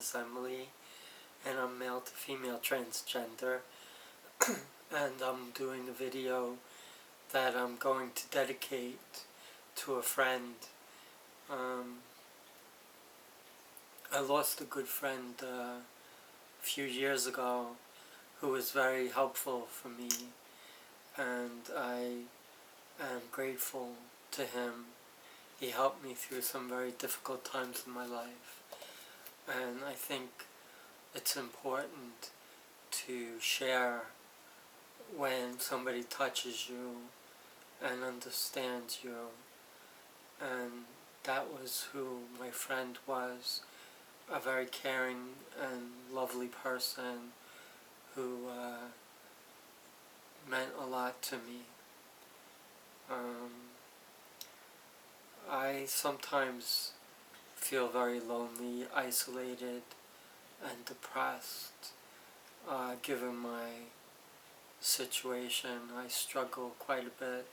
is Emily, and I'm male to female transgender, and I'm doing a video that I'm going to dedicate to a friend. I lost a good friend a few years ago who was very helpful for me, and I am grateful to him. He helped me through some very difficult times in my life, and I think it's important to share when somebody touches you and understands you, and that was who my friend was, a very caring and lovely person who meant a lot to me. I sometimes feel very lonely, isolated, and depressed. Given my situation, I struggle quite a bit.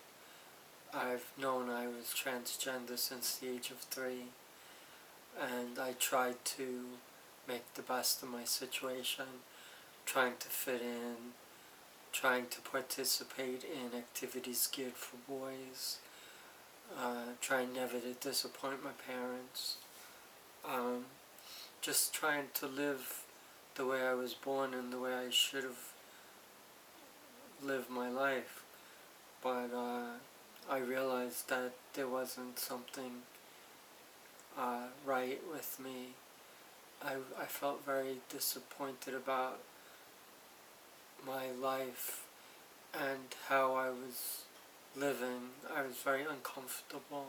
I've known I was transgender since the age of 3, and I tried to make the best of my situation, trying to fit in, trying to participate in activities geared for boys, trying never to disappoint my parents, just trying to live the way I was born and the way I should have lived my life. But I realized that there wasn't something right with me. I felt very disappointed about my life and how I was living. I was very uncomfortable,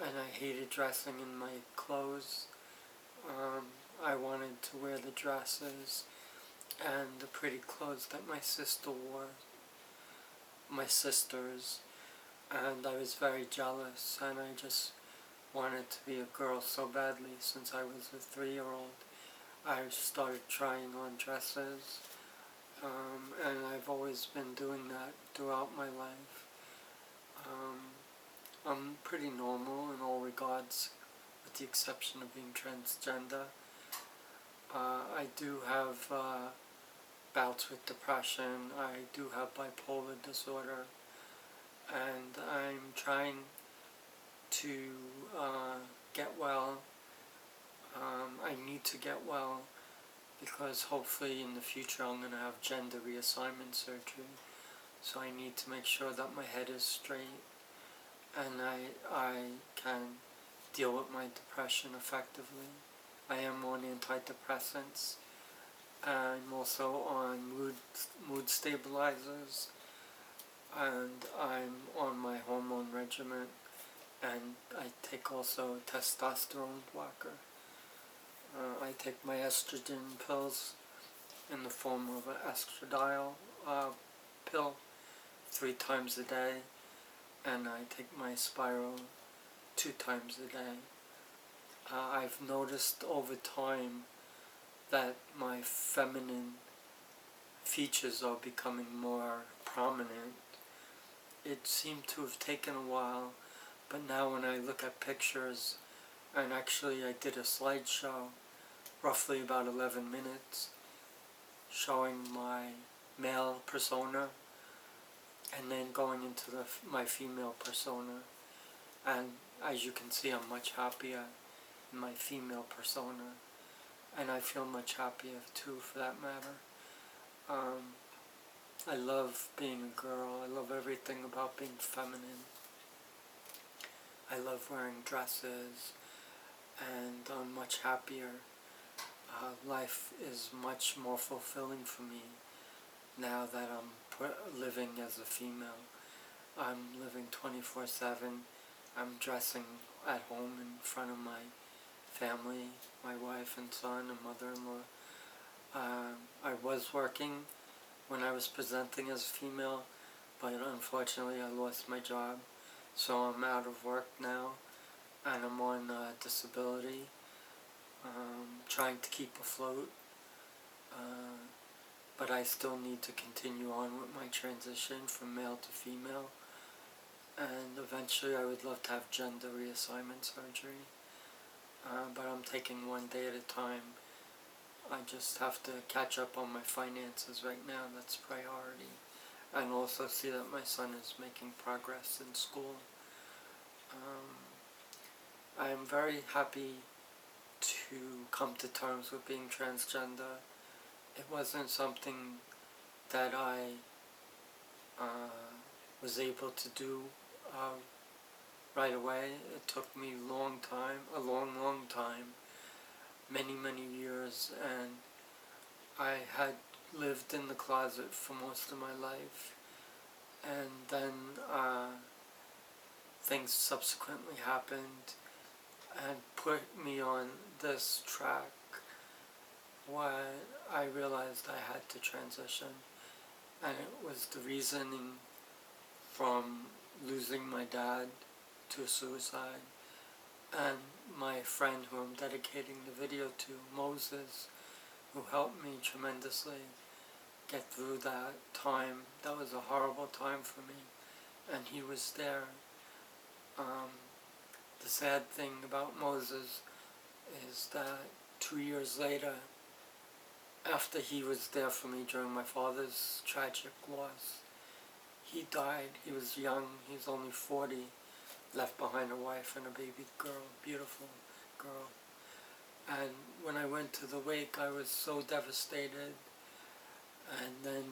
and I hated dressing in my clothes. I wanted to wear the dresses and the pretty clothes that my sister wore, my sisters, and I was very jealous, and I just wanted to be a girl so badly. Since I was a 3-year-old, I started trying on dresses, and I've always been doing that throughout my life. I'm pretty normal in all regards, with the exception of being transgender. I do have bouts with depression. I do have bipolar disorder, and I'm trying to get well. I need to get well because hopefully in the future I'm going to have gender reassignment surgery. So I need to make sure that my head is straight and I can deal with my depression effectively. I am on antidepressants. I'm also on mood stabilizers, and I'm on my hormone regimen, and I take also a testosterone blocker. I take my estrogen pills in the form of an estradiol pill 3 times a day, and I take my spiral 2 times a day. I've noticed over time that my feminine features are becoming more prominent. It seemed to have taken a while, but now when I look at pictures, and actually I did a slideshow, roughly about 11 minutes, showing my male persona, and then going into my female persona. And as you can see, I'm much happier in my female persona, and I feel much happier too, for that matter. I love being a girl. I love everything about being feminine. I love wearing dresses, and I'm much happier. Life is much more fulfilling for me now that I'm living as a female. I'm living 24/7. I'm dressing at home in front of my family, my wife and son and mother-in-law. I was working when I was presenting as a female, but unfortunately I lost my job, so I'm out of work now, and I'm on disability, trying to keep afloat, but I still need to continue on with my transition from male to female, and eventually I would love to have gender reassignment surgery, but I'm taking one day at a time I just have to catch up on my finances right now. That's priority. And also see that my son is making progress in school. I am very happy to come to terms with being transgender. It wasn't something that I was able to do right away. It took me a long time, many years, and I had lived in the closet for most of my life. And then things subsequently happened and put me on this track where I realized I had to transition. And it was the reasoning from losing my dad to suicide, and my friend who I'm dedicating the video to, Moses, who helped me tremendously get through that time. That was a horrible time for me, and he was there. The sad thing about Moses is that 2 years later, after he was there for me during my father's tragic loss, he died. He was young, he was only 40, left behind a wife and a baby girl, beautiful girl. And when I went to the wake, I was so devastated. And then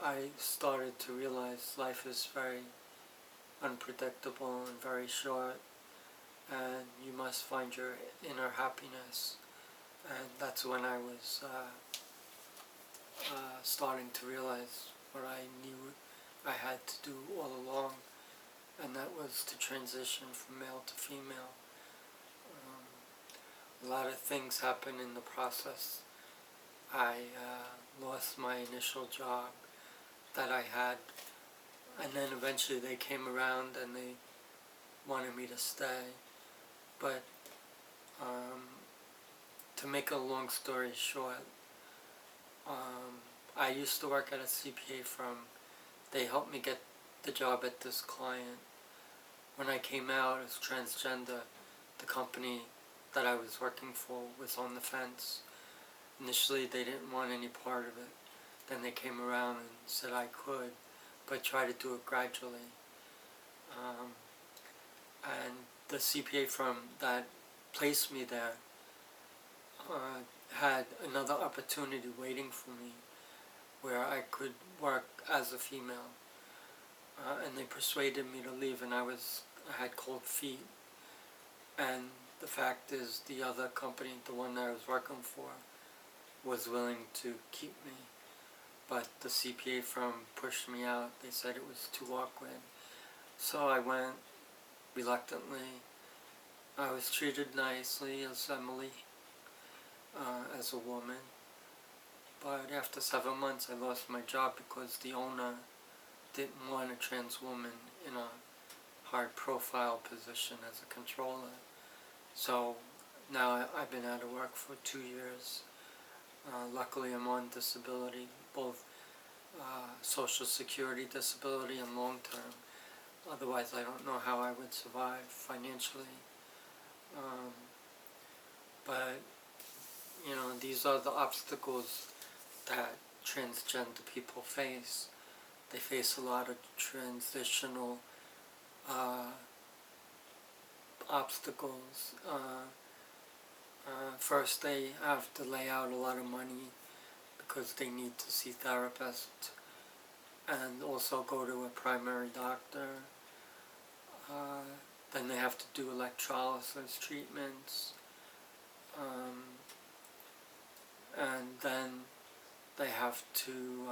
I started to realize life is very unpredictable and very short, and you must find your inner happiness. And that's when I was starting to realize what I knew I had to do all along, and that was to transition from male to female. A lot of things happened in the process. I lost my initial job that I had, and then eventually they came around and they wanted me to stay. But to make a long story short, I used to work at a CPA firm. They helped me get the job at this client. When I came out as transgender, the company that I was working for was on the fence. Initially, they didn't want any part of it. Then they came around and said I could, but try to do it gradually. And the CPA firm that placed me there had another opportunity waiting for me where I could work as a female. And they persuaded me to leave, and I had cold feet. And the fact is, the other company, the one that I was working for, was willing to keep me. But the CPA firm pushed me out. They said it was too awkward. So I went reluctantly. I was treated nicely as Emily, as a woman. But after 7 months, I lost my job because the owner didn't want a trans woman in a high-profile position as a controller. So now I've been out of work for 2 years. Luckily, I'm on disability, both Social Security disability and long-term. Otherwise, I don't know how I would survive financially. But, you know, these are the obstacles that transgender people face. They face a lot of transitional obstacles. First, they have to lay out a lot of money because they need to see therapists and also go to a primary doctor. Then they have to do electrolysis treatments. And then they have to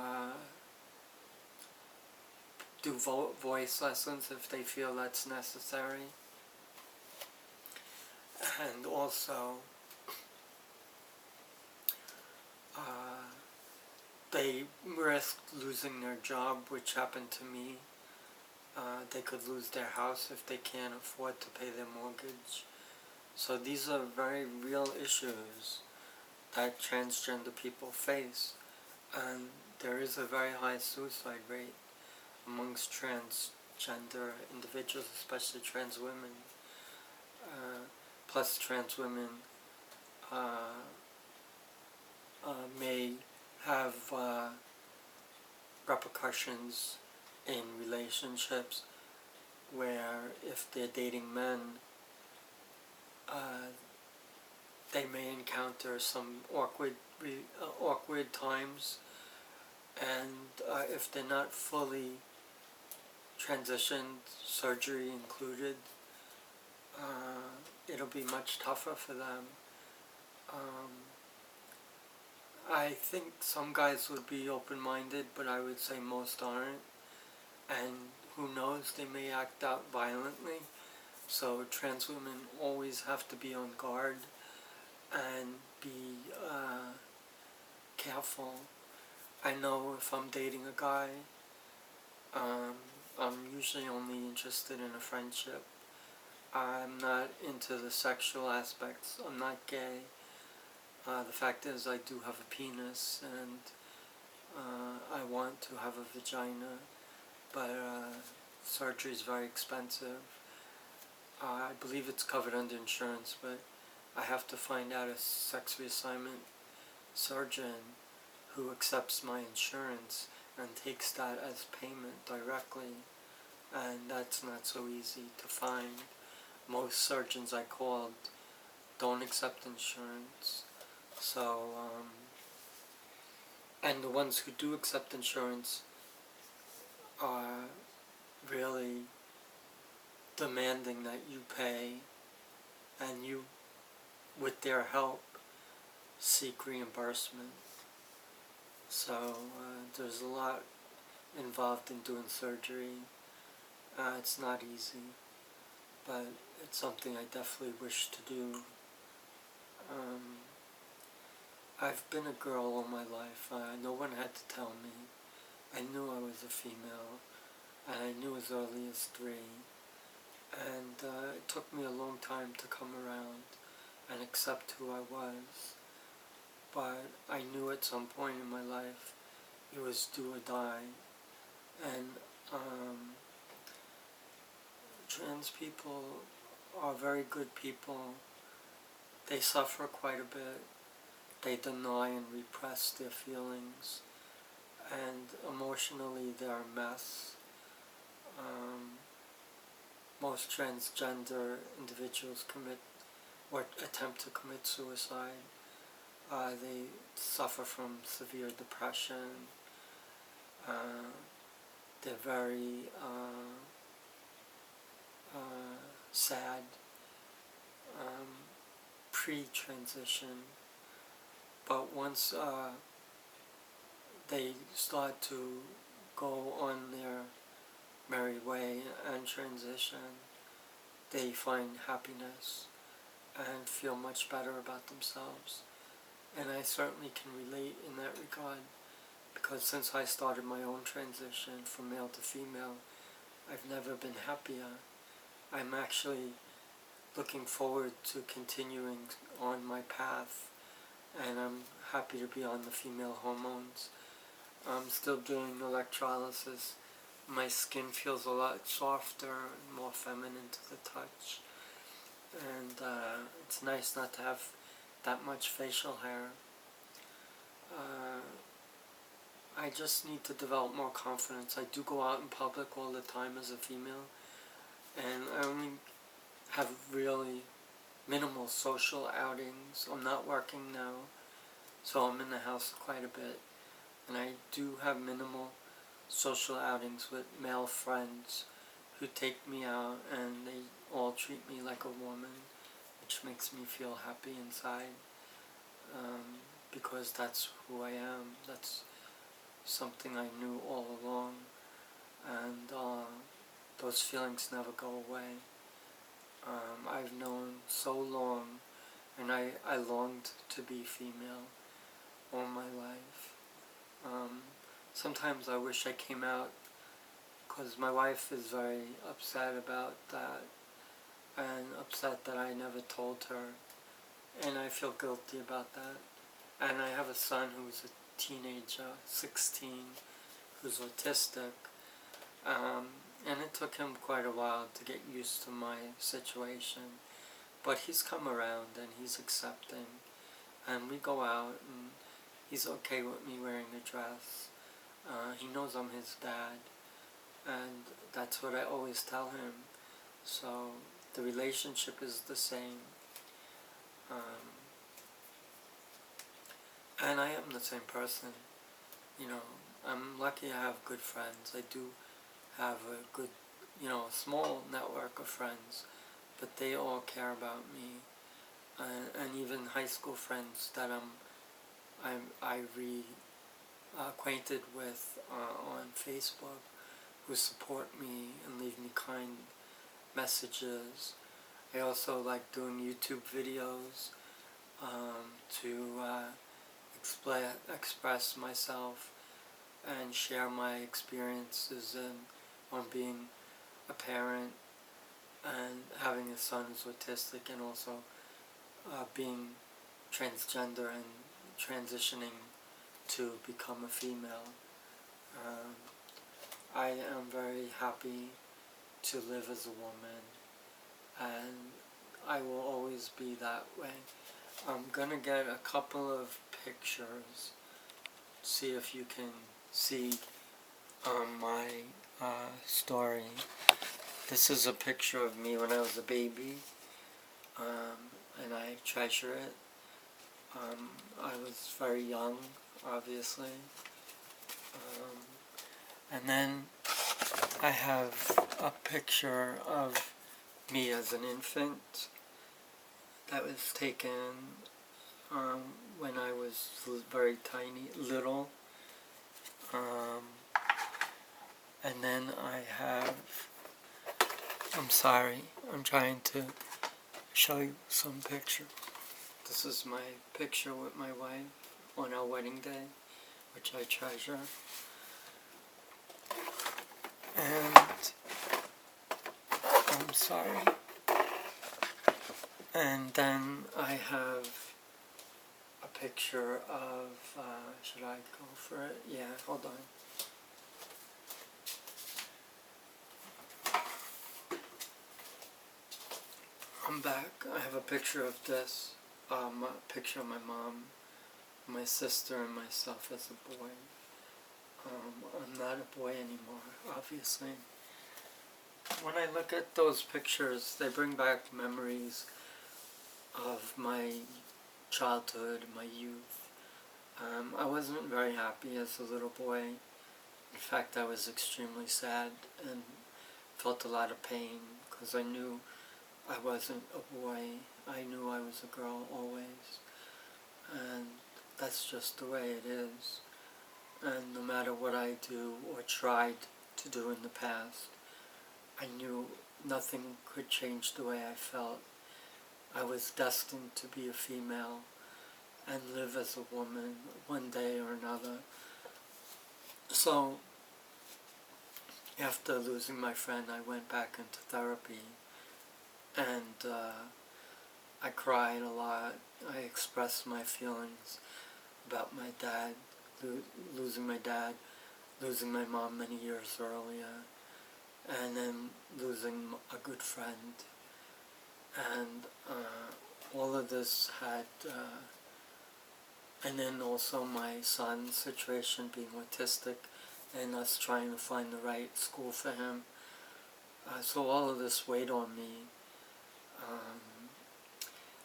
do voice lessons if they feel that's necessary. And also, they risk losing their job, which happened to me. They could lose their house if they can't afford to pay their mortgage. So these are very real issues that transgender people face. And there is a very high suicide rate amongst transgender individuals, especially trans women. Plus trans women repercussions in relationships where if they're dating men, they may encounter some awkward times, and if they're not fully transitioned, surgery included, it'll be much tougher for them. I think some guys would be open-minded, but I would say most aren't, and who knows, they may act out violently. So trans women always have to be on guard and be careful. I know if I'm dating a guy, I'm usually only interested in a friendship. I'm not into the sexual aspects. I'm not gay. The fact is I do have a penis, and I want to have a vagina, but surgery is very expensive. I believe it's covered under insurance, but I have to find out a sex reassignment surgeon who accepts my insurance and takes that as payment directly, and that's not so easy to find. Most surgeons I called don't accept insurance. So, and the ones who do accept insurance are really demanding that you pay, and you, with their help, seek reimbursement. So there's a lot involved in doing surgery. It's not easy, but it's something I definitely wish to do. I've been a girl all my life. No one had to tell me. I knew I was a female, and I knew as early as 3. And it took me a long time to come around and accept who I was. But I knew at some point in my life it was do or die. And trans people are very good people. They suffer quite a bit. They deny and repress their feelings, and emotionally they're a mess. Most transgender individuals commit or attempt to commit suicide. They suffer from severe depression. They're very sad pre-transition. But once they start to go on their merry way and transition, they find happiness and feel much better about themselves. And I certainly can relate in that regard, because since I started my own transition from male to female, I've never been happier. I'm actually looking forward to continuing on my path, and I'm happy to be on the female hormones. I'm still doing electrolysis. My skin feels a lot softer and more feminine to the touch, and it's nice not to have that much facial hair. I just need to develop more confidence. I do go out in public all the time as a female, and I only have really minimal social outings. I'm not working now, so I'm in the house quite a bit, and I do have minimal social outings with male friends who take me out, and they all treat me like a woman, which makes me feel happy inside, because that's who I am. That's something I knew all along, and those feelings never go away. I've known so long, and I longed to be female all my life. Sometimes I wish I came out, because my wife is very upset about that, and upset that I never told her, and I feel guilty about that. And I have a son who's a teenager, 16, who's autistic, and it took him quite a while to get used to my situation, but he's come around and he's accepting, and we go out and he's okay with me wearing a dress. He knows I'm his dad, and that's what I always tell him. So the relationship is the same. Um, and I am the same person. You know, I'm lucky I have good friends. I do have a good, small network of friends, but they all care about me. And even high school friends that I acquainted with on Facebook, who support me and leave me kind messages. I also like doing YouTube videos to express myself and share my experiences on being a parent and having a son who's autistic, and also being transgender and transitioning to become a female. Um, I am very happy to live as a woman, and I will always be that way. I'm gonna get a couple of pictures, see if you can see my story. This is a picture of me when I was a baby, and I treasure it. I was very young, obviously. And then I have a picture of me as an infant that was taken when I was very tiny, little. And then I have, I'm sorry, I'm trying to show you some picture. This is my picture with my wife on our wedding day, which I treasure. And I'm sorry. And then I have a picture of, should I go for it? Yeah, hold on. I'm back. I have a picture of this, a picture of my mom, my sister, and myself as a boy. I'm not a boy anymore, obviously. When I look at those pictures, they bring back memories of my childhood, my youth. I wasn't very happy as a little boy. In fact, I was extremely sad and felt a lot of pain because I knew I wasn't a boy. I knew I was a girl always. And that's just the way it is. And no matter what I do or tried to do in the past, I knew nothing could change the way I felt. I was destined to be a female and live as a woman one day or another. So, after losing my friend, I went back into therapy, and I cried a lot. I expressed my feelings about my dad, losing my dad, losing my mom many years earlier, and then losing a good friend. And all of this had, and then also my son's situation being autistic and us trying to find the right school for him. So all of this weighed on me.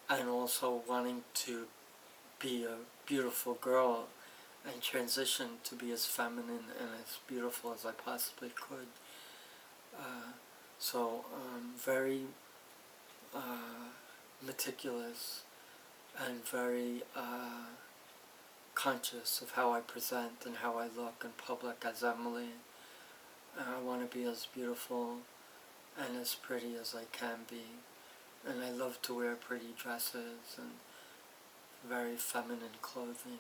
And also wanting to be a beautiful girl and transition to be as feminine and as beautiful as I possibly could. So very meticulous and very conscious of how I present and how I look in public as Emily. I want to be as beautiful and as pretty as I can be. And I love to wear pretty dresses and very feminine clothing.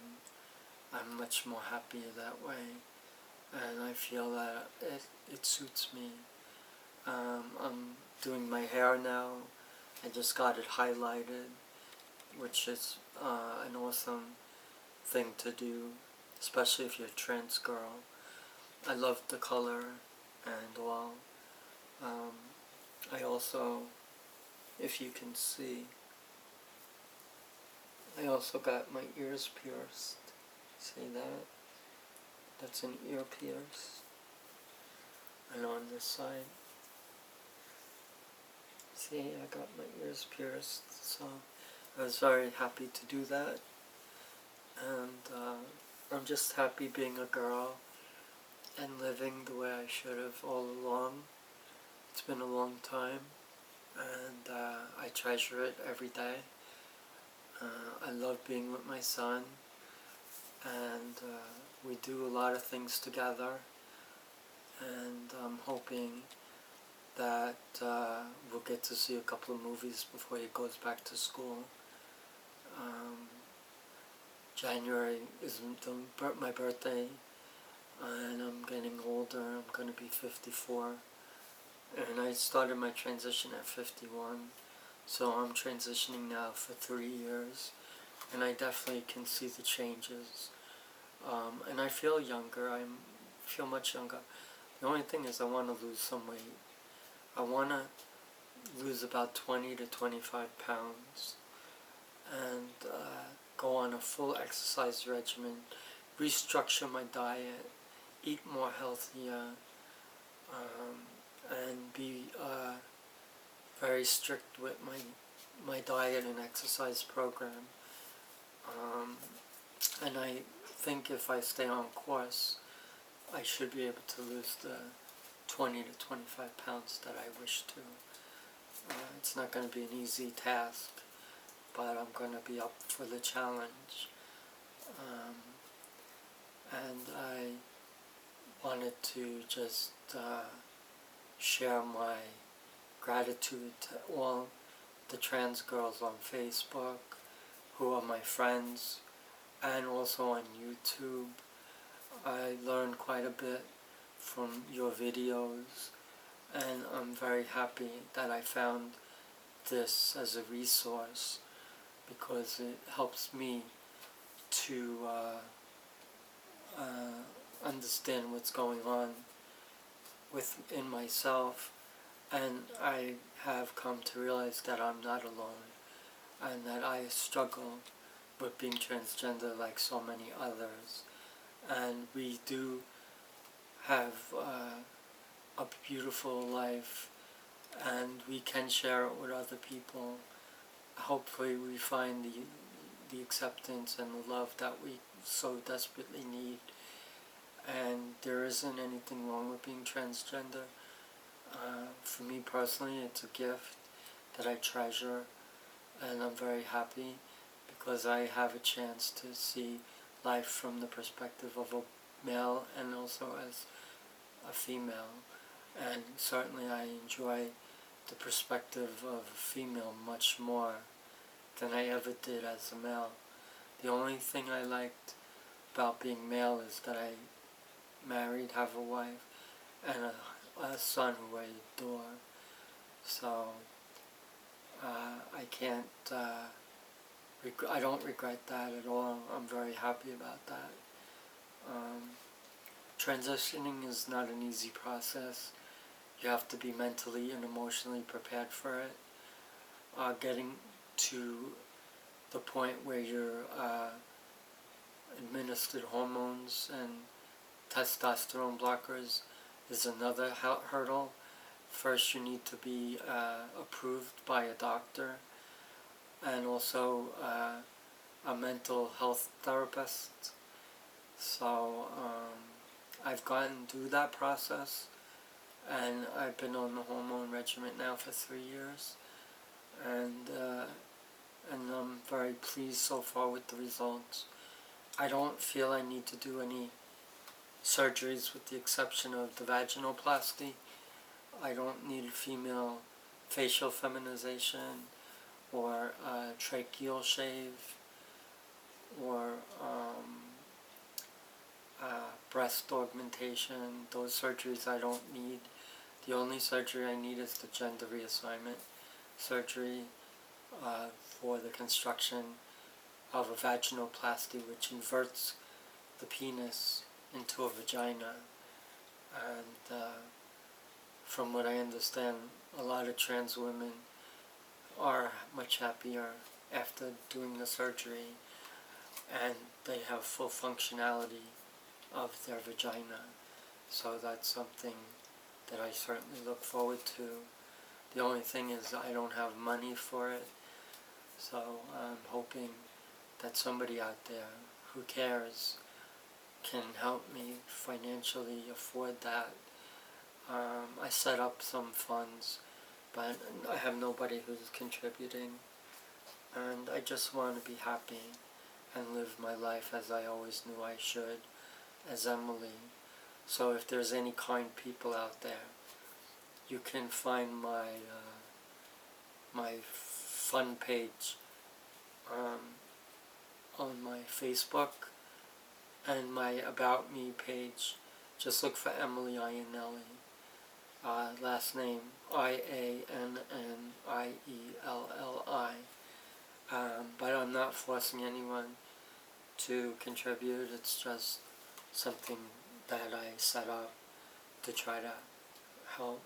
I'm much more happier that way. And I feel that it suits me. I'm doing my hair now. I just got it highlighted, which is an awesome thing to do, especially if you're a trans girl. I love the color and all. I also, if you can see, I also got my ears pierced. See that? That's an ear pierce. And on this side, see, I got my ears pierced, so I was very happy to do that. And I'm just happy being a girl and living the way I should have all along. It's been a long time, and I treasure it every day. I love being with my son, and we do a lot of things together, and I'm hoping that we'll get to see a couple of movies before he goes back to school. January is my birthday, and I'm getting older. I'm going to be 54, and I started my transition at 51, so I'm transitioning now for 3 years, and I definitely can see the changes. And I feel younger. I feel much younger. The only thing is I want to lose some weight. I want to lose about 20 to 25 pounds and go on a full exercise regimen, restructure my diet, eat more healthier, and be very strict with my diet and exercise program. And I think if I stay on course, I should be able to lose the 20 to 25 pounds that I wish to. It's not going to be an easy task, but I'm going to be up for the challenge. And I wanted to just share my gratitude to all the trans girls on Facebook who are my friends, and also on YouTube. I learned quite a bit from your videos, and I'm very happy that I found this as a resource, because it helps me to understand what's going on within myself, and I have come to realize that I'm not alone, and that I struggle with being transgender like so many others. And we do have a beautiful life, and we can share it with other people. Hopefully we find the acceptance and the love that we so desperately need. And there isn't anything wrong with being transgender. For me personally, it's a gift that I treasure, and I'm very happy because I have a chance to see life from the perspective of a male and also as a female. And certainly I enjoy the perspective of a female much more than I ever did as a male. The only thing I liked about being male is that I married, have a wife, and a son who I adore. So I can't, I don't regret that at all. I'm very happy about that. Transitioning is not an easy process. You have to be mentally and emotionally prepared for it. Getting to the point where you're administered hormones and testosterone blockers is another hurdle. First you need to be approved by a doctor, and also a mental health therapist. So I've gotten through that process, and I've been on the hormone regimen now for 3 years, and I'm very pleased so far with the results. I don't feel I need to do any surgeries with the exception of the vaginoplasty. I don't need female facial feminization or tracheal shave or breast augmentation. Those surgeries I don't need. The only surgery I need is the gender reassignment surgery for the construction of a vaginoplasty, which inverts the penis into a vagina. And from what I understand, a lot of trans women are much happier after doing the surgery, and they have full functionality of their vagina. So that's something that I certainly look forward to. The only thing is I don't have money for it, so I'm hoping that somebody out there who cares can help me financially afford that. I set up some funds, but I have nobody who's contributing, and I just want to be happy and live my life as I always knew I should, as Emily. So if there's any kind people out there, you can find my fun page on my Facebook and my About Me page. Just look for Emily Iannelli. Last name Iannnielli. But I'm not forcing anyone to contribute. It's just something that I set up to try to help.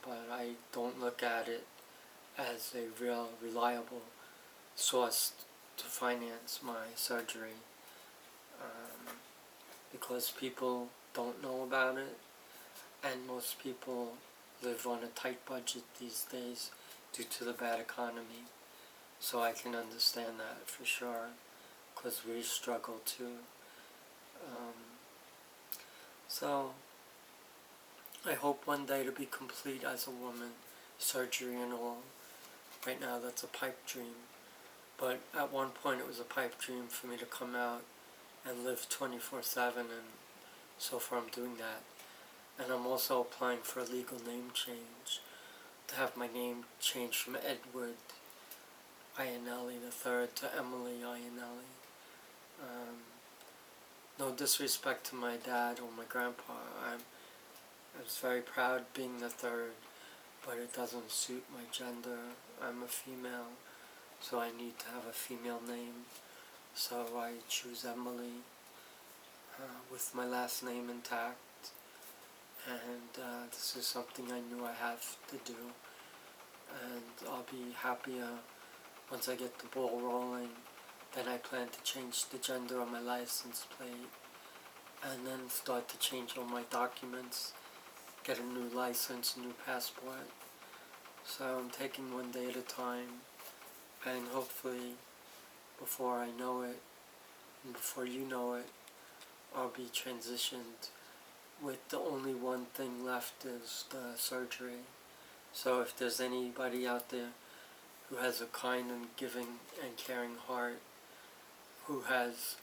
But I don't look at it as a real reliable source to finance my surgery, because people don't know about it, and most people live on a tight budget these days due to the bad economy. So I can understand that for sure, because we struggle too. So I hope one day to be complete as a woman, surgery and all. Right now that's a pipe dream, but at one point it was a pipe dream for me to come out and live 24/7, and so far I'm doing that. And I'm also applying for a legal name change, to have my name changed from Edward Iannelli III to Emily Iannelli. No disrespect to my dad or my grandpa. I was very proud being the third, but it doesn't suit my gender. I'm a female, so I need to have a female name. So I choose Emily with my last name intact, and this is something I knew I have to do, and I'll be happier once I get the ball rolling. Then I plan to change the gender on my license plate, and then start to change all my documents, get a new license, new passport. So I'm taking one day at a time, and hopefully before I know it, and before you know it, I'll be transitioned with the only one thing left is the surgery. So if there's anybody out there who has a kind and giving and caring heart, who has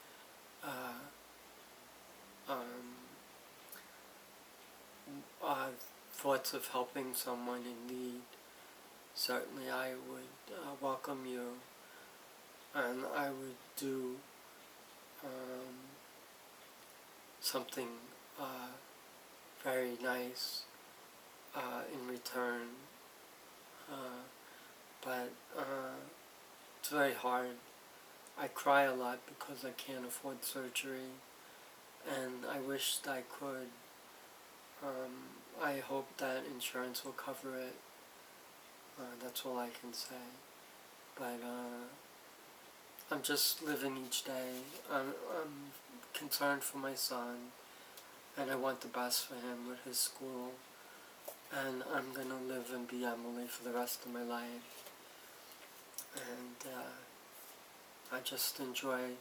thoughts of helping someone in need, certainly I would welcome you, and I would do something very nice in return, but it's very hard. I cry a lot because I can't afford surgery, and I wish I could. I hope that insurance will cover it. That's all I can say. But I'm just living each day. I'm concerned for my son, and I want the best for him with his school. And I'm going to live and be Emily for the rest of my life. And I just enjoy